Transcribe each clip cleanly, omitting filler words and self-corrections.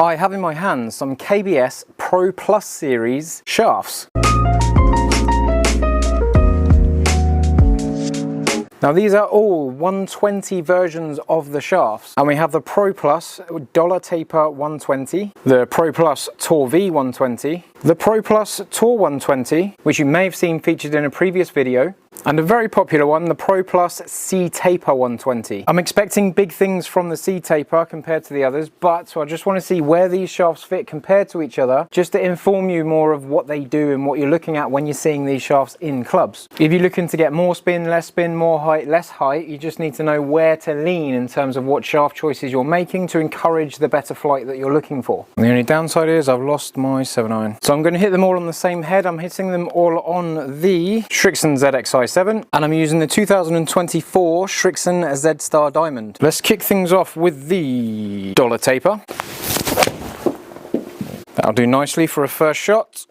I have in my hands some KBS Pro Plus series shafts. Now these are all 120 versions of the shafts, and we have the Pro Plus Dollar Taper 120, the Pro Plus Tour V 120, the Pro Plus Tour 120, which you may have seen featured in a previous video, and a very popular one, the Pro Plus C Taper 120. I'm expecting big things from the C Taper compared to the others, but I just want to see where these shafts fit compared to each other, just to inform you more of what they do and what you're looking at when you're seeing these shafts in clubs. If you're looking to get more spin, more height, less height, you just need to know where to lean in terms of what shaft choices you're making to encourage the better flight that you're looking for. And the only downside is I've lost my 7-iron. So I'm going to hit them all on the same head. I'm hitting them all on the Srixon ZXi7, and I'm using the 2024 Srixon Z-Star Diamond. Let's kick things off with the Dollar Taper. That'll do nicely for a first shot.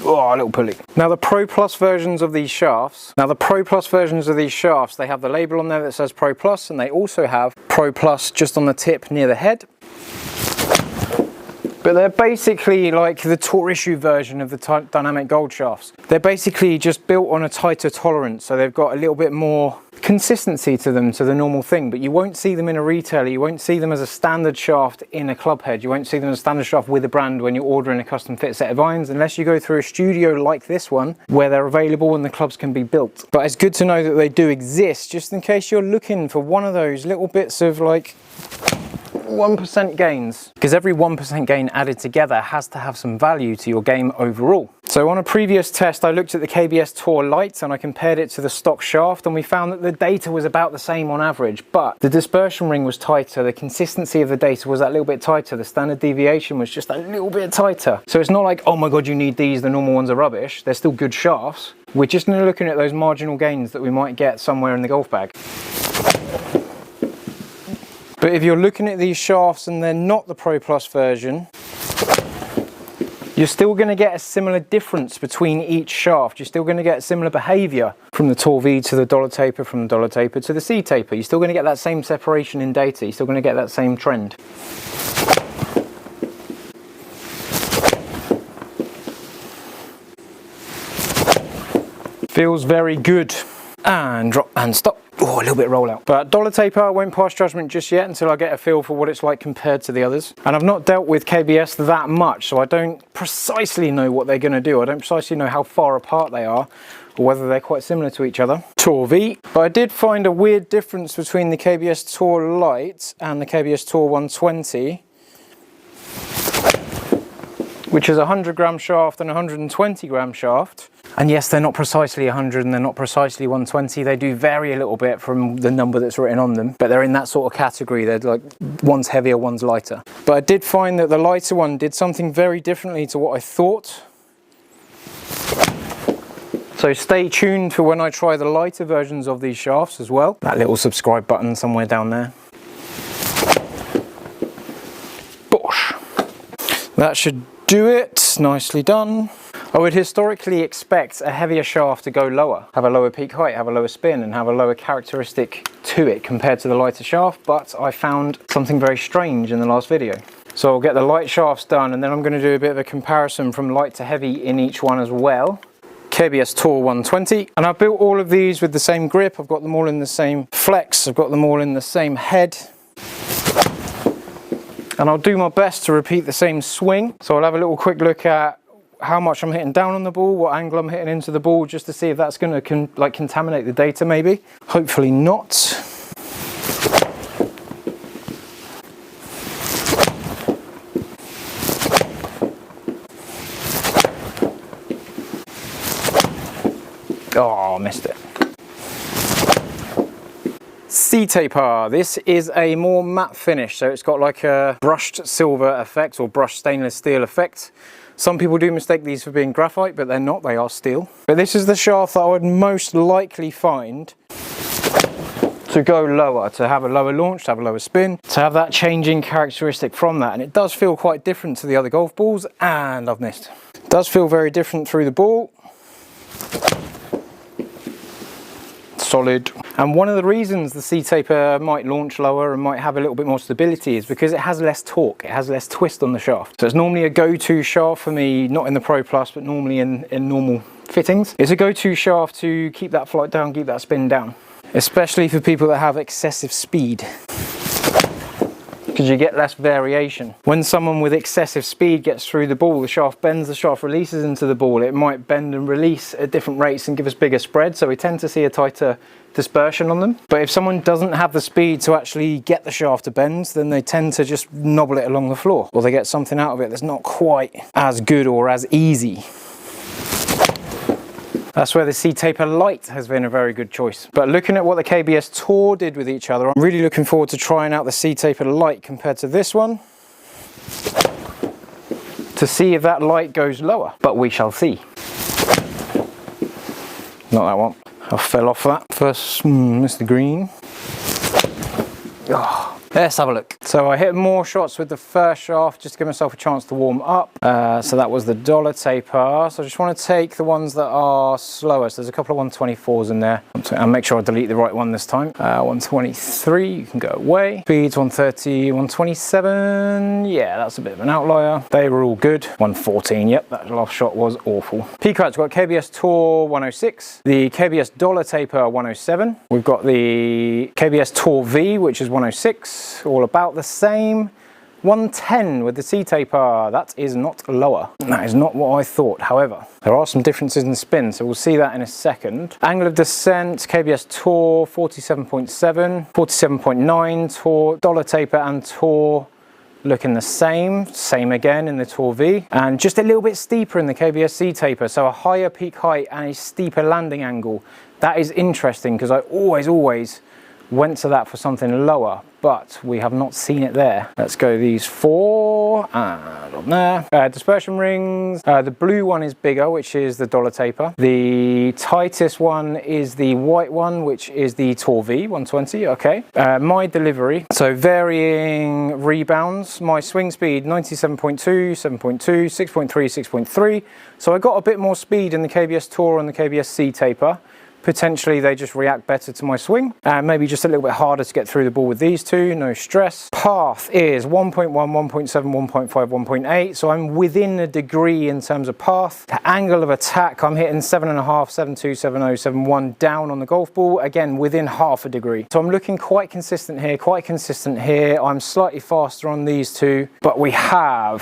Oh, a little pulley. Now the Pro Plus versions of these shafts, they have the label on there that says Pro Plus, and they also have Pro Plus just on the tip near the head. But they're basically like the tour issue version of the dynamic gold shafts. They're basically just built on a tighter tolerance, so they've got a little bit more consistency to them to the normal thing, but you won't see them in a retailer. You won't see them as a standard shaft in a club head. You won't see them as a standard shaft with a brand when you're ordering a custom fit set of irons, unless you go through a studio like this one where they're available and the clubs can be built. But it's good to know that they do exist, just in case you're looking for one of those little bits of like 1% gains, because every 1% gain added together has to have some value to your game overall. So on a previous test I looked at the KBS Tour Light and I compared it to the stock shaft, and we found that the data was about the same on average, but the dispersion ring was tighter, the consistency of the data was that little bit tighter, the standard deviation was just a little bit tighter. So it's not like, oh my god, you need these, the normal ones are rubbish. They're still good shafts. We're just looking at those marginal gains that we might get somewhere in the golf bag. But if you're looking at these shafts and they're not the Pro Plus version, you're still going to get a similar difference between each shaft. You're still going to get similar behaviour from the Tour V to the Dollar Taper, from the Dollar Taper to the C Taper. You're still going to get that same separation in data. You're still going to get that same trend. Feels very good. And drop and stop. Oh, a little bit roll out. But Dollar Taper, I won't pass judgment just yet until I get a feel for what it's like compared to the others. And I've not dealt with KBS that much, so I don't precisely know what they're going to do. I don't precisely know how far apart they are, or whether they're quite similar to each other. Tour V. But I did find a weird difference between the KBS Tour Light and the KBS Tour 120, which is a 100-gram shaft and a 120-gram shaft. And yes, they're not precisely 100 and they're not precisely 120. They do vary a little bit from the number that's written on them, but they're in that sort of category. They're like, one's heavier, one's lighter. But I did find that the lighter one did something very differently to what I thought. So stay tuned for when I try the lighter versions of these shafts as well. That little subscribe button somewhere down there. Bosh. That should do it. Nicely done. I would historically expect a heavier shaft to go lower, have a lower peak height, have a lower spin, and have a lower characteristic to it compared to the lighter shaft, but I found something very strange in the last video. So I'll get the light shafts done, and then I'm going to do a bit of a comparison from light to heavy in each one as well. KBS Tour 120, and I've built all of these with the same grip. I've got them all in the same flex, I've got them all in the same head. And I'll do my best to repeat the same swing. So I'll have a little quick look at how much I'm hitting down on the ball, what angle I'm hitting into the ball, just to see if that's going to contaminate the data maybe. Hopefully not. Oh, missed it. C Taper. This is a more matte finish, so it's got like a brushed silver effect or brushed stainless steel effect. Some people do mistake these for being graphite, but they're not, they are steel. But this is the shaft that I would most likely find to go lower, to have a lower launch, to have a lower spin, to have that changing characteristic from that. And it does feel quite different to the other golf balls, and I've missed. It does feel very different through the ball. solid. And one of the reasons the C Taper might launch lower and might have a little bit more stability is because it has less torque, it has less twist on the shaft. So it's normally a go-to shaft for me, not in the Pro Plus, but normally in normal fittings. It's a go-to shaft to keep that flight down, keep that spin down, especially for people that have excessive speed, because you get less variation. When someone with excessive speed gets through the ball, the shaft bends, the shaft releases into the ball. It might bend and release at different rates and give us bigger spread, so we tend to see a tighter dispersion on them. But if someone doesn't have the speed to actually get the shaft to bend, then they tend to just nobble it along the floor, or they get something out of it that's not quite as good or as easy. That's where the C Taper Lite has been a very good choice. But looking at what the KBS Tour did with each other, I'm really looking forward to trying out the C Taper Lite compared to this one, to see if that light goes lower, but we shall see. Not that one. I fell off that. First, Mr. Green. Oh. Let's have a look. So I hit more shots with the first shaft just to give myself a chance to warm up. So that was the dollar taper. So I just want to take the ones that are slower. So there's a couple of 124s in there. I'll make sure I delete the right one this time. 123, you can go away. Speeds 130, 127. Yeah, that's a bit of an outlier. They were all good. 114, yep, that last shot was awful. Peak heights, we've got KBS Tour 106, the KBS dollar taper 107. We've got the KBS Tour V, which is 106. All about the same. 110 with the C Taper, that is not lower. That is not what I thought. However, there are some differences in spin, so we'll see that in a second. Angle of descent, KBS Tour 47.7, 47.9, Tour, dollar taper and Tour looking the same again in the Tour V, and just a little bit steeper in the KBS C Taper, so a higher peak height and a steeper landing angle. That is interesting because I always went to that for something lower, but we have not seen it there. Let's go these four, and on there. Dispersion rings, the blue one is bigger, which is the dollar taper. The tightest one is the white one, which is the Tour V, 120, okay. My delivery, so varying rebounds, my swing speed, 97.2, 7.2, 6.3, 6.3. So I got a bit more speed in the KBS Tour and the KBS C Taper. Potentially they just react better to my swing, and maybe just a little bit harder to get through the ball with these two, no stress. Path is 1.1, 1.7, 1.5, 1.8, so I'm within a degree in terms of path. The angle of attack, I'm hitting 7.5, 7.2, 7.0, 7.1 down on the golf ball, again within half a degree. So I'm looking quite consistent here, quite consistent here. I'm slightly faster on these two, but we have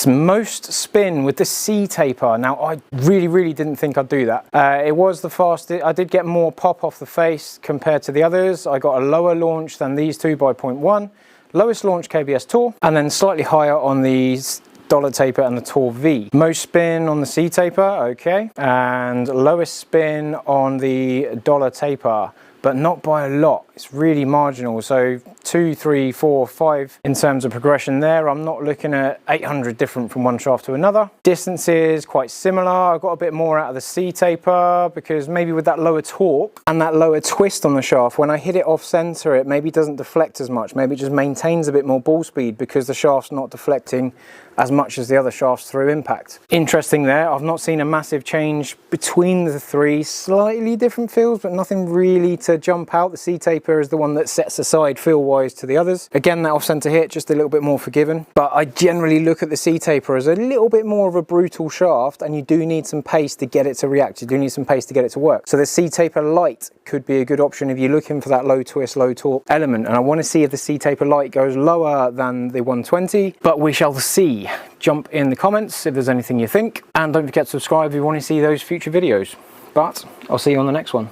most spin with the C Taper. Now I really didn't think I'd do that. It was the fastest. I did get more pop off the face compared to the others. I got a lower launch than these two by 0.1. Lowest launch KBS Tour, and then slightly higher on the dollar taper and the Tour V. Most spin on the C Taper, okay, and lowest spin on the dollar taper, but not by a lot. It's really marginal. So 2, 3, 4, 5 in terms of progression there. I'm not looking at 800 different from one shaft to another. Distances quite similar. I got a bit more out of the C Taper because maybe with that lower torque and that lower twist on the shaft, when I hit it off center, it maybe doesn't deflect as much. Maybe it just maintains a bit more ball speed because the shaft's not deflecting as much as the other shafts through impact. Interesting there. I've not seen a massive change between the three. Slightly different feels, but nothing really to jump out. The C Taper is the one that sets aside feel-wise to the others. Again, that off-center hit, just a little bit more forgiving. But I generally look at the C Taper as a little bit more of a brutal shaft, and you do need some pace to get it to react. You do need some pace to get it to work. So the C Taper Lite could be a good option if you're looking for that low twist, low torque element. And I want to see if the C Taper Lite goes lower than the 120, but we shall see. Jump in the comments if there's anything you think, and don't forget to subscribe if you want to see those future videos. But I'll see you on the next one.